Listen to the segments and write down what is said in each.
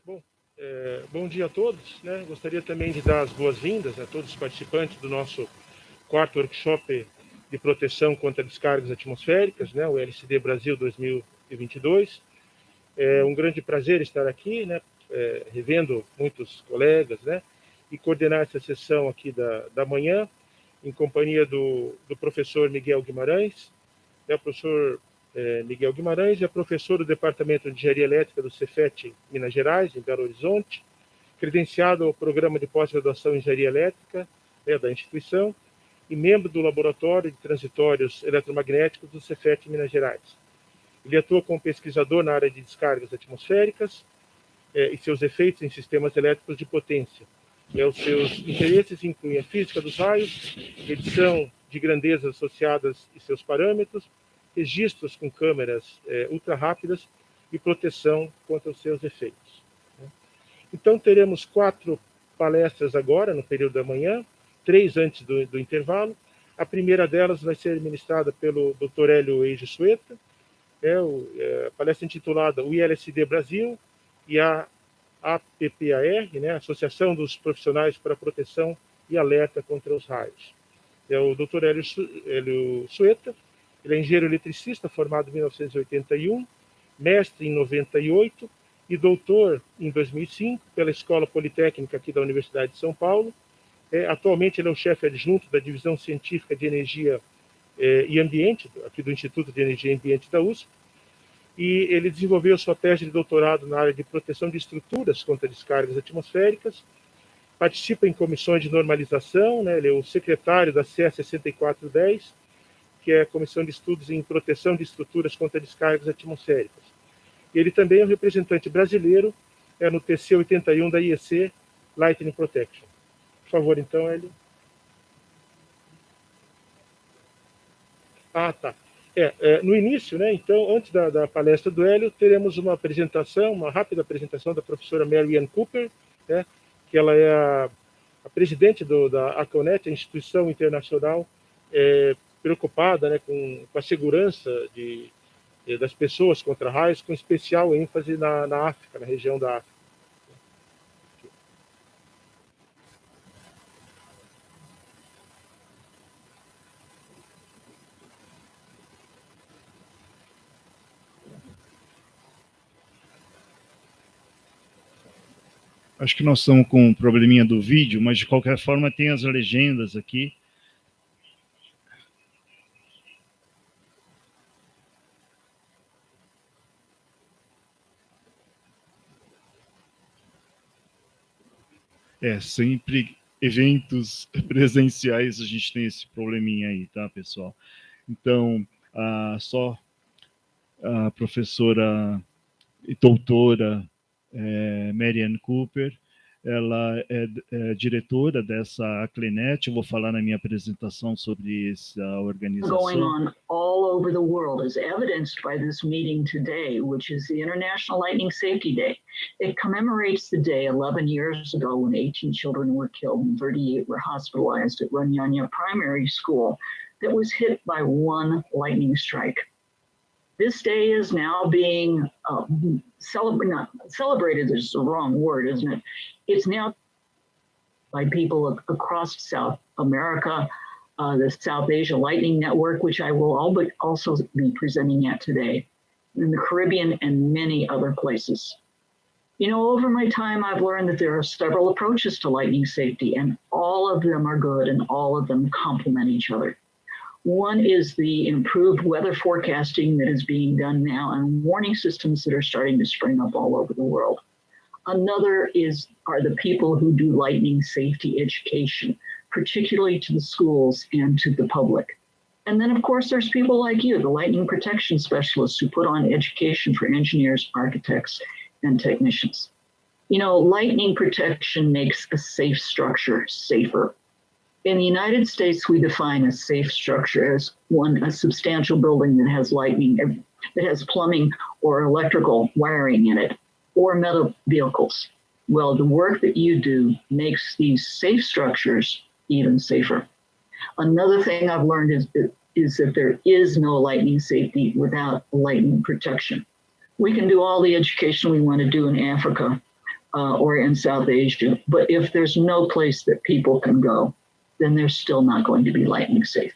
Bom, bom dia a todos, né? Gostaria também de dar as boas-vindas a todos os participantes do nosso quarto workshop de proteção contra descargas atmosféricas, né? O LCD Brasil 2022. É um grande prazer estar aqui, né? Revendo muitos colegas, né? E coordenar essa sessão aqui da manhã, em companhia do professor Miguel Guimarães, né? O professor Miguel Guimarães é professor do Departamento de Engenharia Elétrica do Cefet, Minas Gerais, em Belo Horizonte, credenciado ao Programa de Pós-Graduação em Engenharia Elétrica, né, da instituição, e membro do Laboratório de Transitórios Eletromagnéticos do Cefet, Minas Gerais. Ele atua como pesquisador na área de descargas atmosféricas e seus efeitos em sistemas elétricos de potência. Os seus interesses incluem a física dos raios, medição de grandezas associadas e seus parâmetros, registros com câmeras ultra rápidas e proteção contra os seus efeitos. Então, teremos 4 palestras agora, no período da manhã, 3 antes do intervalo. A primeira delas vai ser ministrada pelo Dr. Hélio Eijo Sueta, a palestra intitulada O ILSD Brasil e a APPAR, né, Associação dos Profissionais para a Proteção e Alerta contra os Raios. É o Dr. Hélio Sueta. Ele é engenheiro eletricista, formado em 1981, mestre em 98 e doutor em 2005 pela Escola Politécnica aqui da Universidade de São Paulo. Atualmente ele é o chefe adjunto da Divisão Científica de Energia e Ambiente, aqui do Instituto de Energia e Ambiente da USP, e ele desenvolveu sua tese de doutorado na área de proteção de estruturas contra descargas atmosféricas, participa em comissões de normalização, né, ele é o secretário da CE 6410, que é a Comissão de Estudos em Proteção de Estruturas contra Descargas Atmosféricas. Ele também é o representante brasileiro no TC 81 da IEC Lightning Protection. Por favor, então, Hélio. Tá. No início, né, então, antes da palestra do Hélio, teremos uma rápida apresentação da professora Mary Ann Cooper, né, que ela é a presidente da ACONET, a instituição internacional preocupada, né, com a segurança das pessoas contra raios, com especial ênfase na África, na região da África. Acho que nós estamos com um probleminha do vídeo, mas de qualquer forma tem as legendas aqui. Sempre eventos presenciais a gente tem esse probleminha aí, tá, pessoal? Então, só a professora e doutora Mary Ann Cooper, ela é diretora dessa ACLENET. Eu vou falar na minha apresentação sobre essa organização. Going on all over the world is evidenced by this meeting today, which is the International Lightning Safety Day. It commemorates the day 11 years ago when 18 children were killed and 38 were hospitalized at Runyanya Primary School that was hit by one lightning strike. This day is now being celebrated is the wrong word, isn't it? It's now by people across South America, the South Asia Lightning Network, which I will also be presenting at today, in the Caribbean and many other places. You know, over my time, I've learned that there are several approaches to lightning safety, and all of them are good and all of them complement each other. One is the improved weather forecasting that is being done now and warning systems that are starting to spring up all over the world. Another are the people who do lightning safety education, particularly to the schools and to the public. And then, of course, there's people like you, the lightning protection specialists who put on education for engineers, architects, and technicians. You know, lightning protection makes a safe structure safer. In the United States, we define a safe structure as a substantial building that has lightning, that has plumbing or electrical wiring in it, or metal vehicles. Well, the work that you do makes these safe structures even safer. Another thing I've learned is that there is no lightning safety without lightning protection. We can do all the education we want to do in Africa, or in South Asia. But if there's no place that people can go, then they're still not going to be lightning safe.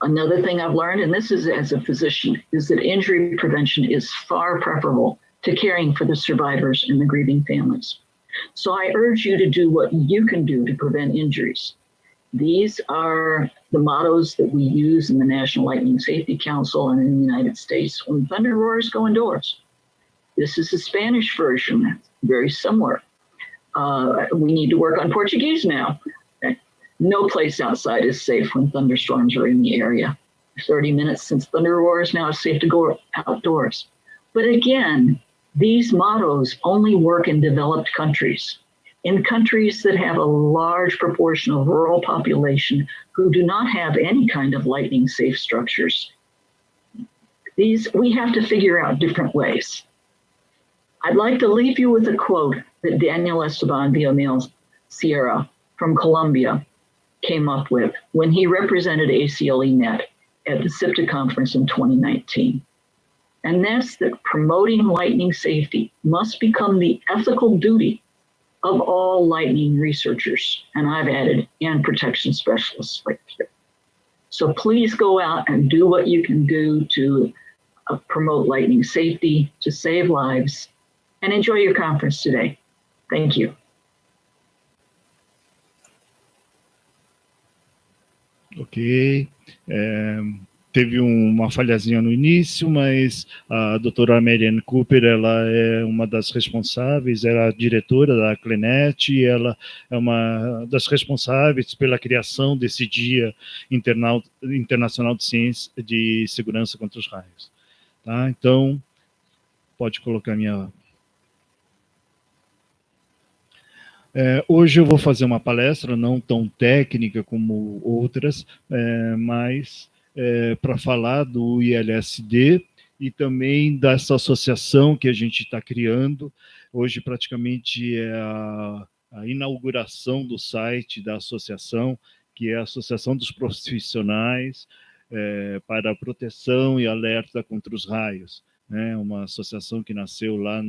Another thing I've learned, and this is as a physician, is that injury prevention is far preferable to caring for the survivors and the grieving families. So I urge you to do what you can do to prevent injuries. These are the mottos that we use in the National Lightning Safety Council and in the United States when thunder roars, go indoors. This is the Spanish version, very similar. We need to work on Portuguese now. No place outside is safe when thunderstorms are in the area. 30 minutes since thunder roars, now it's safe to go outdoors. But again, these mottos only work in developed countries. In countries that have a large proportion of rural population who do not have any kind of lightning safe structures, we have to figure out different ways. I'd like to leave you with a quote that Daniel Esteban Villamil Sierra from Colombia came up with when he represented ACLE-NET at the SIPTA conference in 2019. And that's that promoting lightning safety must become the ethical duty of all lightning researchers, and I've added, and protection specialists right here. So please go out and do what you can do to promote lightning safety, to save lives, and enjoy your conference today. Thank you. Ok. Teve uma falhazinha no início, mas a doutora Marianne Cooper, ela é uma das responsáveis, ela é a diretora da CLENET, e ela é uma das responsáveis pela criação desse Dia Internacional de Ciência de Segurança contra os Raios. Tá? Então, pode colocar minha... Hoje eu vou fazer uma palestra não tão técnica como outras, mas para falar do ILSD e também dessa associação que a gente está criando. Hoje praticamente é a inauguração do site da associação, que é a Associação dos Profissionais para a Proteção e Alerta contra os Raios, né? Uma associação que nasceu lá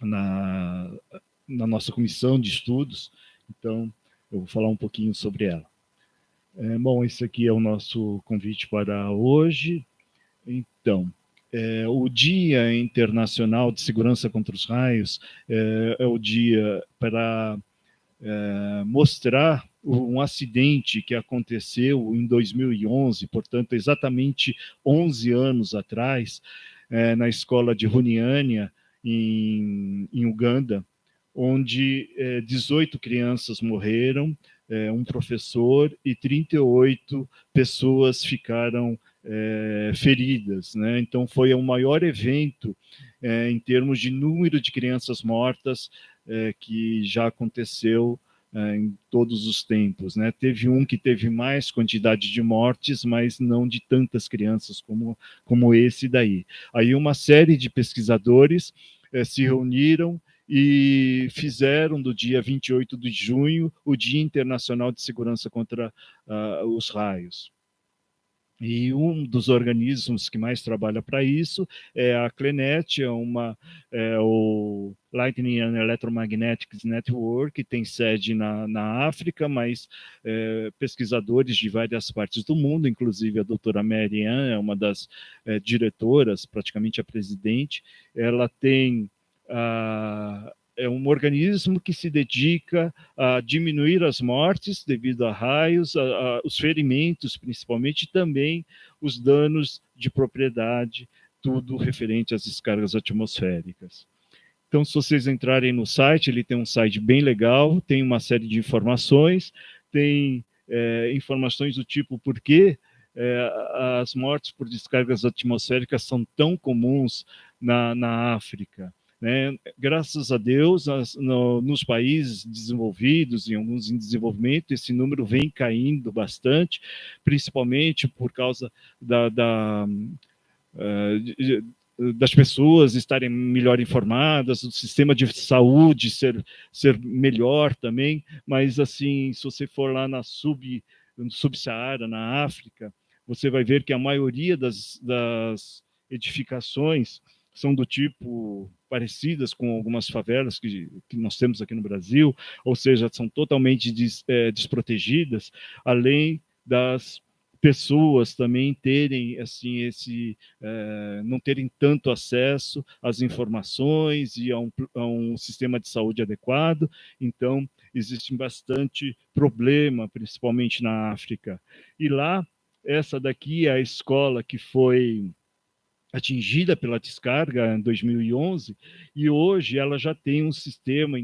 na nossa comissão de estudos. Então eu vou falar um pouquinho sobre ela. Bom, esse aqui é o nosso convite para hoje. Então, o Dia Internacional de Segurança contra os Raios é o dia para mostrar um acidente que aconteceu em 2011, portanto, exatamente 11 anos atrás, na escola de Runiânia, em Uganda, onde 18 crianças morreram, um professor e 38 pessoas ficaram feridas, né? Então foi o maior evento em termos de número de crianças mortas que já aconteceu em todos os tempos, né? Teve um que teve mais quantidade de mortes, mas não de tantas crianças como esse daí. Aí uma série de pesquisadores se reuniram e fizeram do dia 28 de junho o Dia Internacional de Segurança contra os Raios. E um dos organismos que mais trabalha para isso é a CLENET, o Lightning and Electromagnetics Network, que tem sede na África, mas pesquisadores de várias partes do mundo, inclusive a doutora Marianne é uma das diretoras, praticamente a presidente. Ela tem é um organismo que se dedica a diminuir as mortes devido a raios, os ferimentos, principalmente, e também os danos de propriedade, tudo referente às descargas atmosféricas. Então, se vocês entrarem no site, ele tem um site bem legal, tem uma série de informações, tem informações do tipo por que as mortes por descargas atmosféricas são tão comuns na África. Né? Graças a Deus, nos países desenvolvidos e alguns em desenvolvimento, esse número vem caindo bastante, principalmente por causa das pessoas estarem melhor informadas, do sistema de saúde ser melhor também, mas assim, se você for lá no Sub-Saara, na África, você vai ver que a maioria das edificações são do tipo parecidas com algumas favelas que nós temos aqui no Brasil, ou seja, são totalmente desprotegidas, além das pessoas também terem assim não terem tanto acesso às informações e a um sistema de saúde adequado. Então existe bastante problema, principalmente na África. E lá, essa daqui é a escola que foi atingida pela descarga em 2011, e hoje ela já tem um sistema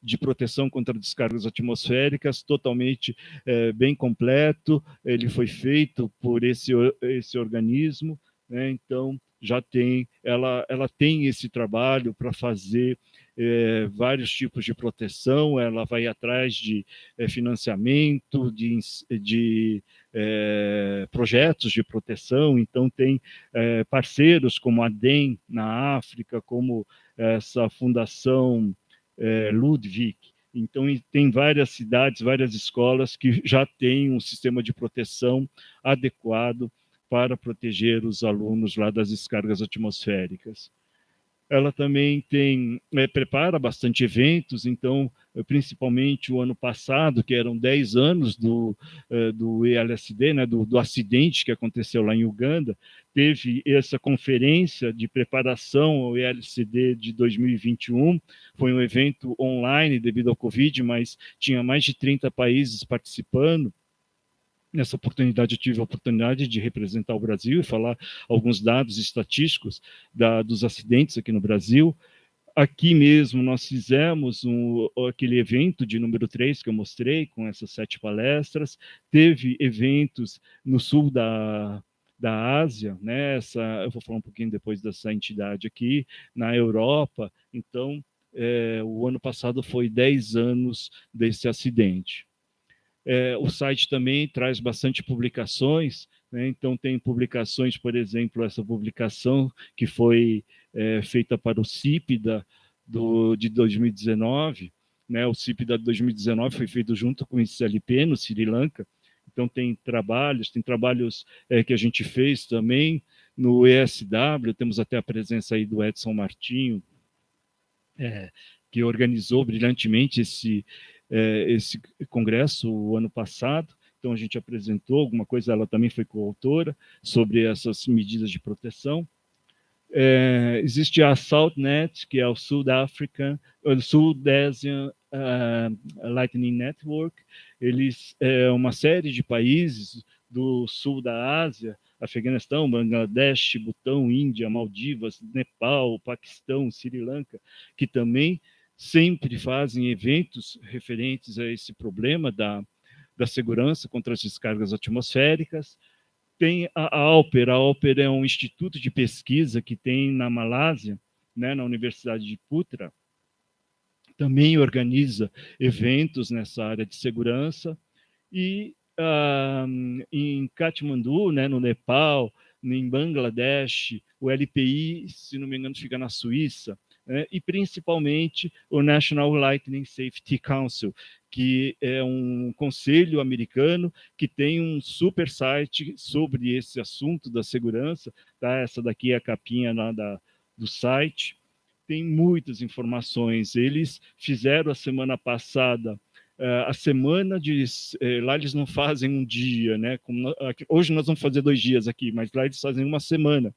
de proteção contra descargas atmosféricas totalmente bem completo. Ele foi feito por esse organismo, né? Então já tem, ela tem esse trabalho para fazer vários tipos de proteção. Ela vai atrás de financiamento, de projetos de proteção. Então tem parceiros como a DEM na África, como essa fundação Ludwig. Então tem várias cidades, várias escolas que já têm um sistema de proteção adequado para proteger os alunos lá das descargas atmosféricas. Ela também prepara bastante eventos. Então, principalmente o ano passado, que eram 10 anos do ELSD, né, do acidente que aconteceu lá em Uganda, teve essa conferência de preparação ao ELSD de 2021. Foi um evento online devido ao Covid, mas tinha mais de 30 países participando. Nessa oportunidade, eu tive a oportunidade de representar o Brasil e falar alguns dados estatísticos dos acidentes aqui no Brasil. Aqui mesmo nós fizemos aquele evento de número 3 que eu mostrei, com essas 7 palestras. Teve eventos no sul da Ásia, né? Eu vou falar um pouquinho depois dessa entidade aqui, na Europa. Então, o ano passado foi 10 anos desse acidente. O site também traz bastante publicações, né? Então tem publicações, por exemplo, essa publicação que foi feita para o CIPDA de 2019, né? O CIPDA de 2019 foi feito junto com o ICLP no Sri Lanka. Então tem trabalhos que a gente fez também no ESW. Temos até a presença aí do Edson Martinho, que organizou brilhantemente esse congresso o ano passado. Então a gente apresentou alguma coisa, ela também foi coautora sobre essas medidas de proteção. Existe a SouthNet, que é o South Asian Lightning Network. Eles uma série de países do sul da Ásia, Afeganistão, Bangladesh, Butão, Índia, Maldivas, Nepal, Paquistão, Sri Lanka, que também sempre fazem eventos referentes a esse problema da segurança contra as descargas atmosféricas. Tem a Alper é um instituto de pesquisa que tem na Malásia, né, na Universidade de Putra. Também organiza eventos nessa área de segurança. E em Katmandu, né, no Nepal, em Bangladesh, o LPI, se não me engano, fica na Suíça, né, e principalmente o National Lightning Safety Council, que é um conselho americano que tem um super site sobre esse assunto da segurança. Tá? Essa daqui é a capinha lá do site. Tem muitas informações. Eles fizeram a semana passada a semana lá eles não fazem um dia, né? Hoje nós vamos fazer 2 dias aqui, mas lá eles fazem uma semana.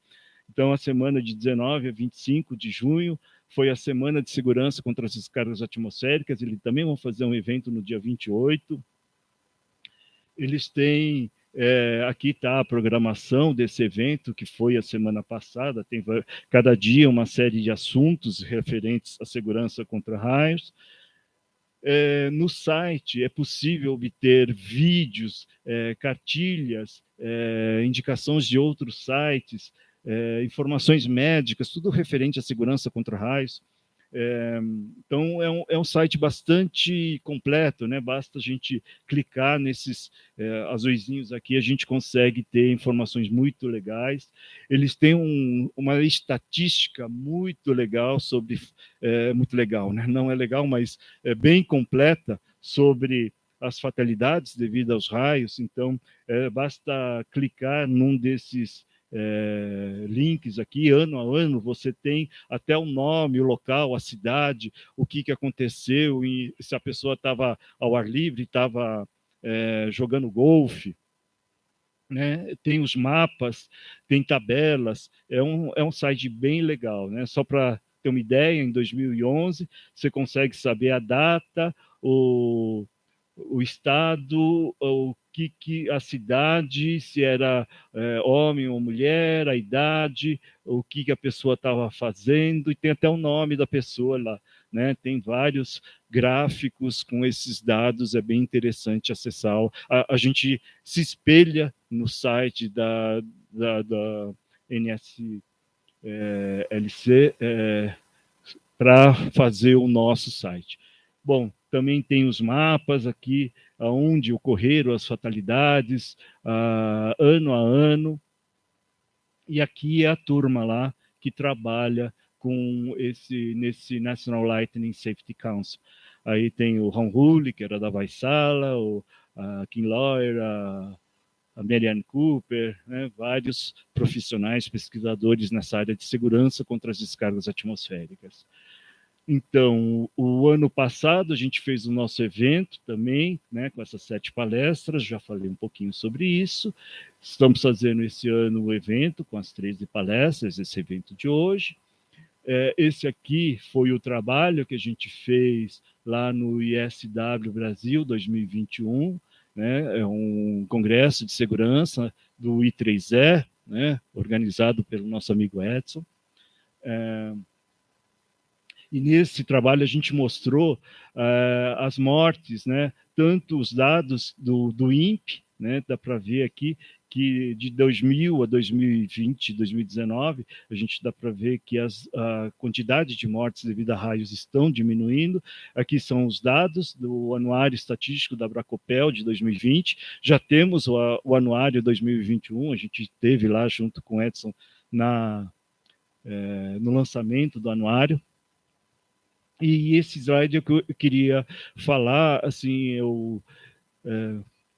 Então, a semana de 19 a 25 de junho foi a semana de segurança contra as descargas atmosféricas. Eles também vão fazer um evento no dia 28. Eles têm aqui está a programação desse evento, que foi a semana passada. Tem cada dia uma série de assuntos referentes à segurança contra raios. No site é possível obter vídeos, cartilhas, indicações de outros sites, informações médicas, tudo referente à segurança contra raios. Então, é um site bastante completo, né? Basta a gente clicar nesses azuizinhos aqui, a gente consegue ter informações muito legais. Eles têm uma estatística muito legal muito legal, né? Não é legal, mas é bem completa sobre as fatalidades devido aos raios. Então, basta clicar num desses links aqui, ano a ano, você tem até o nome, o local, a cidade, o que aconteceu, e se a pessoa estava ao ar livre, estava jogando golfe, né? Tem os mapas, tem tabelas, é um site bem legal, né? Só para ter uma ideia, em 2011, você consegue saber a data, o estado, o que a cidade, se era homem ou mulher, a idade, o que a pessoa estava fazendo, e tem até o nome da pessoa lá, né? Tem vários gráficos com esses dados, é bem interessante acessar. A gente se espelha no site da NSLC para fazer o nosso site. Bom, também tem os mapas aqui, onde ocorreram as fatalidades, ano a ano, e aqui é a turma lá que trabalha com nesse National Lightning Safety Council. Aí tem o Ron Hulle, que era da Vaisala, a Kim Lawyer, a Marianne Cooper, né, vários profissionais, pesquisadores nessa área de segurança contra as descargas atmosféricas. Então, o ano passado a gente fez o nosso evento também, né, com essas 7 palestras, já falei um pouquinho sobre isso. Estamos fazendo esse ano o evento com as 13 palestras, esse evento de hoje. Esse aqui foi o trabalho que a gente fez lá no ISW Brasil 2021, né, é um congresso de segurança do I3E, né, organizado pelo nosso amigo Edson. E nesse trabalho a gente mostrou as mortes, né? Tanto os dados do INPE, né? Dá para ver aqui que de 2000 a 2020, 2019, a gente dá para ver que a quantidade de mortes devido a raios estão diminuindo. Aqui são os dados do Anuário Estatístico da Bracopel de 2020. Já temos o Anuário 2021, a gente teve lá junto com o Edson no lançamento do Anuário. E esse slide eu queria falar, assim,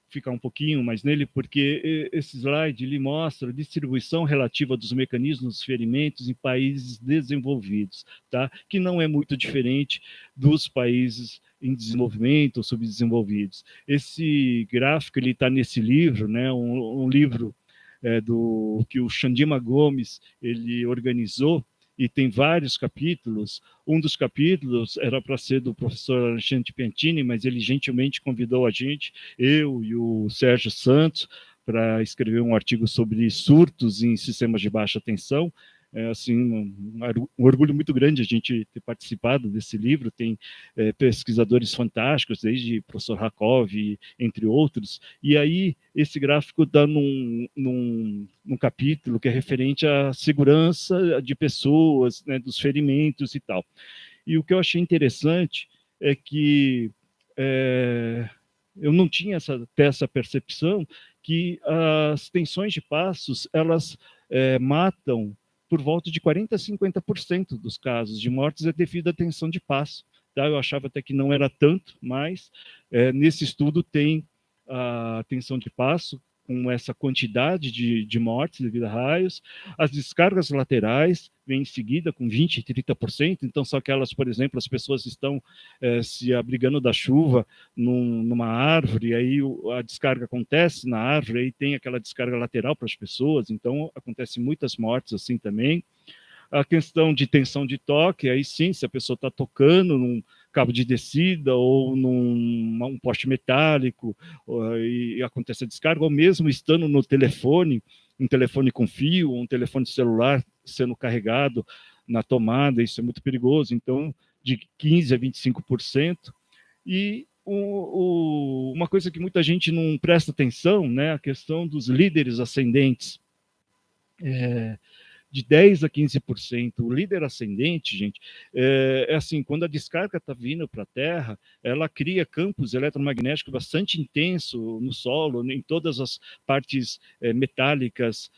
ficar um pouquinho mais nele, porque esse slide ele mostra a distribuição relativa dos mecanismos dos ferimentos em países desenvolvidos, tá? Que não é muito diferente dos países em desenvolvimento ou subdesenvolvidos. Esse gráfico ele está nesse livro, né? Um livro que o Xandima Gomes ele organizou, e tem vários capítulos. Um dos capítulos era para ser do professor Alexandre Piantini, mas ele gentilmente convidou a gente, eu e o Sérgio Santos, para escrever um artigo sobre surtos em sistemas de baixa tensão. Assim, um orgulho muito grande a gente ter participado desse livro. Tem pesquisadores fantásticos, desde o professor Rakov, entre outros. E aí, esse gráfico dá num capítulo que é referente à segurança de pessoas, né, dos ferimentos e tal. E o que eu achei interessante é que eu não tinha essa percepção que as tensões de passos, elas matam por volta de 40% a 50% dos casos de mortes é devido à tensão de passo. Tá? Eu achava até que não era tanto, mas nesse estudo tem a tensão de passo com essa quantidade de mortes devido a raios. As descargas laterais vêm em seguida com 20% e 30%, então são aquelas, por exemplo, as pessoas estão se abrigando da chuva numa árvore, aí a descarga acontece na árvore, aí tem aquela descarga lateral para as pessoas, então acontece muitas mortes assim também. A questão de tensão de toque, aí sim, se a pessoa está tocando num cabo de descida ou num poste metálico e acontece a descarga, ou mesmo estando no telefone, um telefone com fio, um telefone celular sendo carregado na tomada, isso é muito perigoso, então de 15% a 25%. E uma coisa que muita gente não presta atenção, né, a questão dos líderes ascendentes. De 10% a 15%. O líder ascendente, gente, assim, quando a descarga está vindo para a Terra, ela cria campos eletromagnéticos bastante intensos no solo, em todas as partes metálicas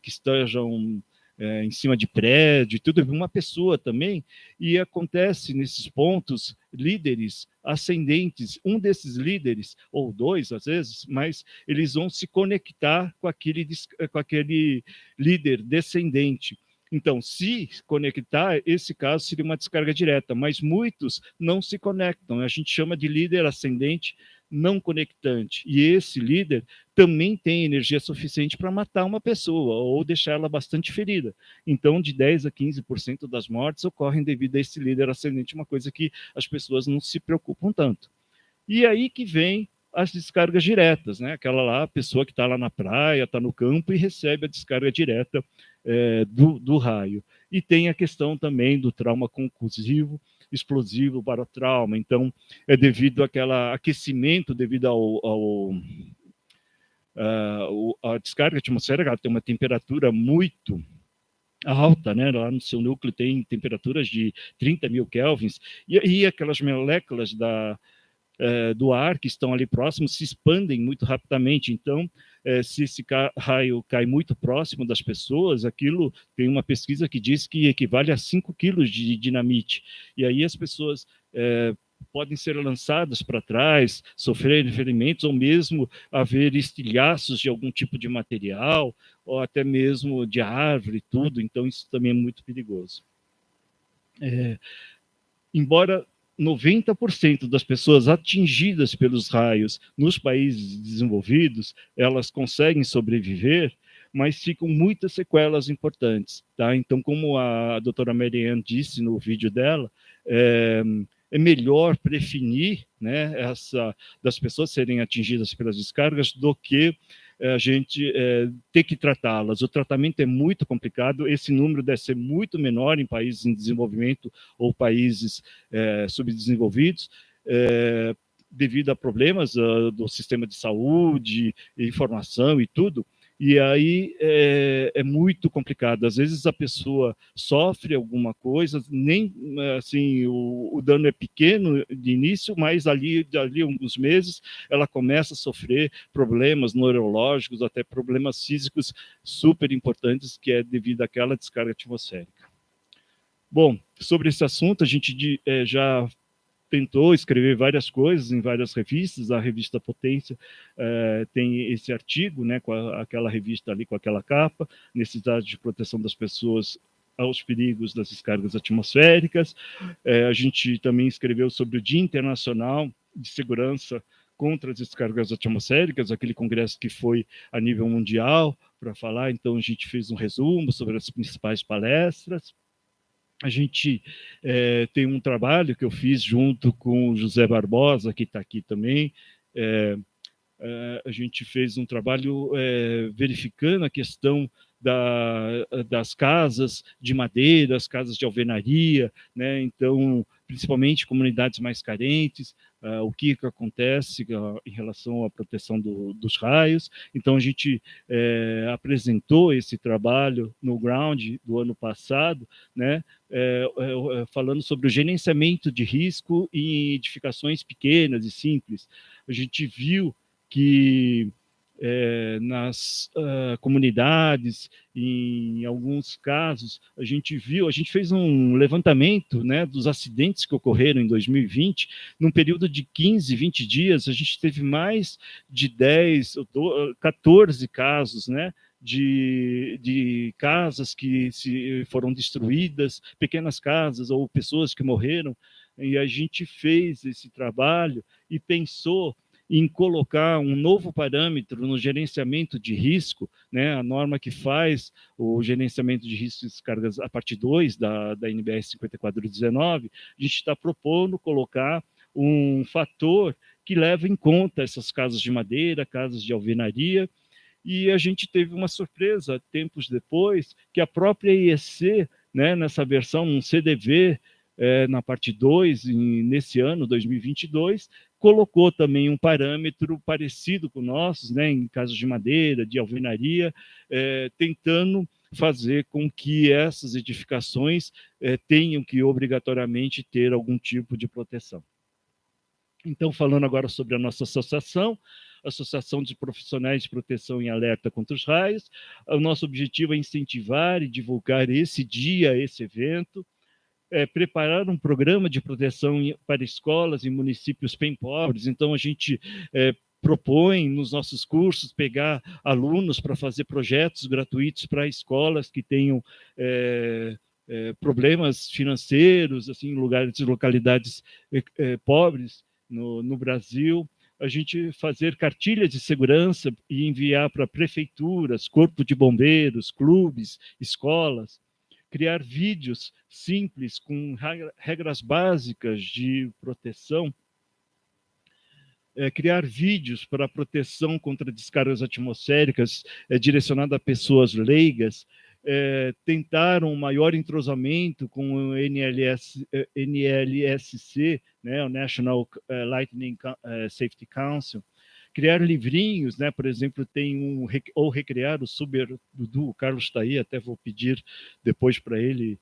que estejam em cima de prédio, tudo, uma pessoa também, e acontece nesses pontos líderes ascendentes, um desses líderes, ou dois às vezes, mas eles vão se conectar com aquele líder descendente. Então, se conectar, esse caso seria uma descarga direta, mas muitos não se conectam. A gente chama de líder ascendente não conectante. E esse líder também tem energia suficiente para matar uma pessoa ou deixar ela bastante ferida. Então, de 10 a 15% das mortes ocorrem devido a esse líder ascendente, uma coisa que as pessoas não se preocupam tanto. E aí que vem as descargas diretas, né? Aquela lá, a pessoa que está lá na praia, está no campo e recebe a descarga direta do raio. E tem a questão também do trauma concussivo, explosivo, barotrauma. Então, é devido àquele aquecimento, devido a descarga atmosférica, ela tem uma temperatura muito alta, né? Lá no seu núcleo tem temperaturas de 30.000 kelvins, e aquelas moléculas do ar que estão ali próximos se expandem muito rapidamente. Então, se esse raio cai muito próximo das pessoas, aquilo tem uma pesquisa que diz que equivale a 5 quilos de dinamite. E aí as pessoas podem ser lançadas para trás, sofrer ferimentos, ou mesmo haver estilhaços de algum tipo de material, ou até mesmo de árvore, tudo. Então, isso também é muito perigoso. Embora 90% das pessoas atingidas pelos raios nos países desenvolvidos, elas conseguem sobreviver, mas ficam muitas sequelas importantes, tá? Então, como a doutora Marianne disse no vídeo dela, é melhor prevenir, né, das pessoas serem atingidas pelas descargas do que a gente ter que tratá-las. O tratamento é muito complicado, esse número deve ser muito menor em países em desenvolvimento ou países subdesenvolvidos, devido a problemas do sistema de saúde, informação e tudo. E aí é muito complicado. Às vezes a pessoa sofre alguma coisa, nem assim o dano é pequeno de início, mas ali alguns meses ela começa a sofrer problemas neurológicos, até problemas físicos super importantes, que é devido àquela descarga atmosférica. Bom, sobre esse assunto a gente já tentou escrever várias coisas em várias revistas. A revista Potência tem esse artigo, né, com aquela revista ali, com aquela capa, necessidade de proteção das pessoas aos perigos das descargas atmosféricas. A gente também escreveu sobre o Dia Internacional de Segurança contra as descargas atmosféricas, aquele congresso que foi a nível mundial para falar. Então, a gente fez um resumo sobre as principais palestras. A gente tem um trabalho que eu fiz junto com o José Barbosa, que está aqui também. A gente fez um trabalho verificando a questão das casas de madeira, as casas de alvenaria, né? Então, principalmente comunidades mais carentes, o que acontece em relação à proteção dos raios. Então, a gente apresentou esse trabalho no Ground do ano passado, né? Falando sobre o gerenciamento de risco em edificações pequenas e simples. A gente viu que nas comunidades, em alguns casos, a gente fez um levantamento, né, dos acidentes que ocorreram em 2020, num período de 15, 20 dias, a gente teve mais de 10, 14 casos, né, de casas que foram destruídas, pequenas casas ou pessoas que morreram, e a gente fez esse trabalho e pensou em colocar um novo parâmetro no gerenciamento de risco, né, a norma que faz o gerenciamento de riscos de descargas, a parte 2 da NBR 5419, a gente está propondo colocar um fator que leva em conta essas casas de madeira, casas de alvenaria, e a gente teve uma surpresa tempos depois, que a própria IEC, né, nessa versão, um CDV, na parte 2, nesse ano, 2022, colocou também um parâmetro parecido com o nosso, né, em casos de madeira, de alvenaria, tentando fazer com que essas edificações tenham que obrigatoriamente ter algum tipo de proteção. Então, falando agora sobre a nossa associação, Associação de Profissionais de Proteção e Alerta contra os Raios. O nosso objetivo é incentivar e divulgar esse dia, esse evento, preparar um programa de proteção para escolas em municípios bem pobres. Então, a gente propõe nos nossos cursos pegar alunos para fazer projetos gratuitos para escolas que tenham problemas financeiros, assim, em lugares, localidades pobres no Brasil. A gente fazer cartilhas de segurança e enviar para prefeituras, corpo de bombeiros, clubes, escolas. Criar vídeos simples com regras básicas de proteção, criar vídeos para proteção contra descargas atmosféricas direcionada a pessoas leigas, tentar um maior entrosamento com o NLSC, né, o National Lightning Safety Council, criar livrinhos, né? Por exemplo, tem ou recriar o Super Dudu, o Carlos está aí, até vou pedir depois para ele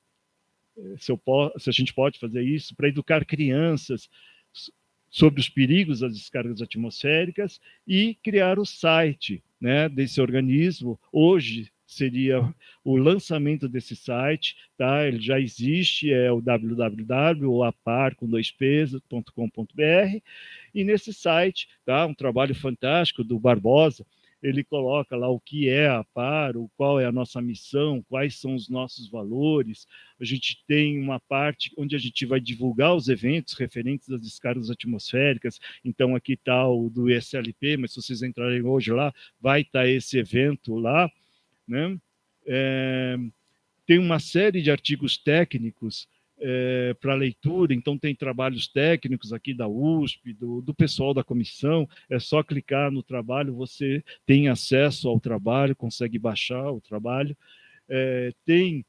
se a gente pode fazer isso, para educar crianças sobre os perigos das descargas atmosféricas e criar o site, né, desse organismo. Hoje seria o lançamento desse site, tá? Ele já existe, é o www.apar.com.br, e nesse site, tá, um trabalho fantástico do Barbosa, ele coloca lá o que é a APAR, qual é a nossa missão, quais são os nossos valores. A gente tem uma parte onde a gente vai divulgar os eventos referentes às descargas atmosféricas. Então, aqui está o do ISLP, mas se vocês entrarem hoje lá, vai estar esse evento lá, né? Tem uma série de artigos técnicos para leitura, então tem trabalhos técnicos aqui da USP, do pessoal da comissão. É só clicar no trabalho, você tem acesso ao trabalho, consegue baixar o trabalho. Tem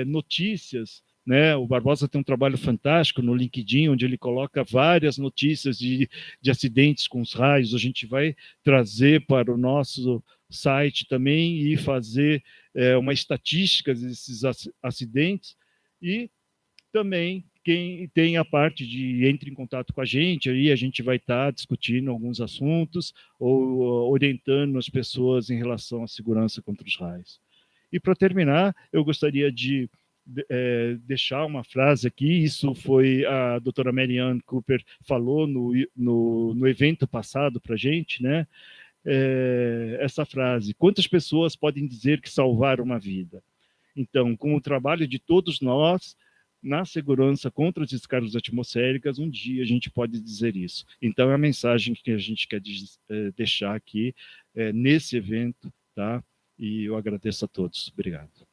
notícias, né? O Barbosa tem um trabalho fantástico no LinkedIn, onde ele coloca várias notícias de acidentes com os raios. A gente vai trazer para o nosso site também e fazer uma estatística desses acidentes. E também quem tem a parte de entre em contato com a gente, aí a gente vai estar discutindo alguns assuntos ou orientando as pessoas em relação à segurança contra os raios. E para terminar, eu gostaria de deixar uma frase aqui. Isso foi a doutora Marianne Cooper falou no evento passado para a gente, né? Essa frase: quantas pessoas podem dizer que salvaram uma vida? Então, com o trabalho de todos nós, na segurança contra as descargas atmosféricas, um dia a gente pode dizer isso. Então, é a mensagem que a gente quer deixar aqui nesse evento, tá? E eu agradeço a todos. Obrigado.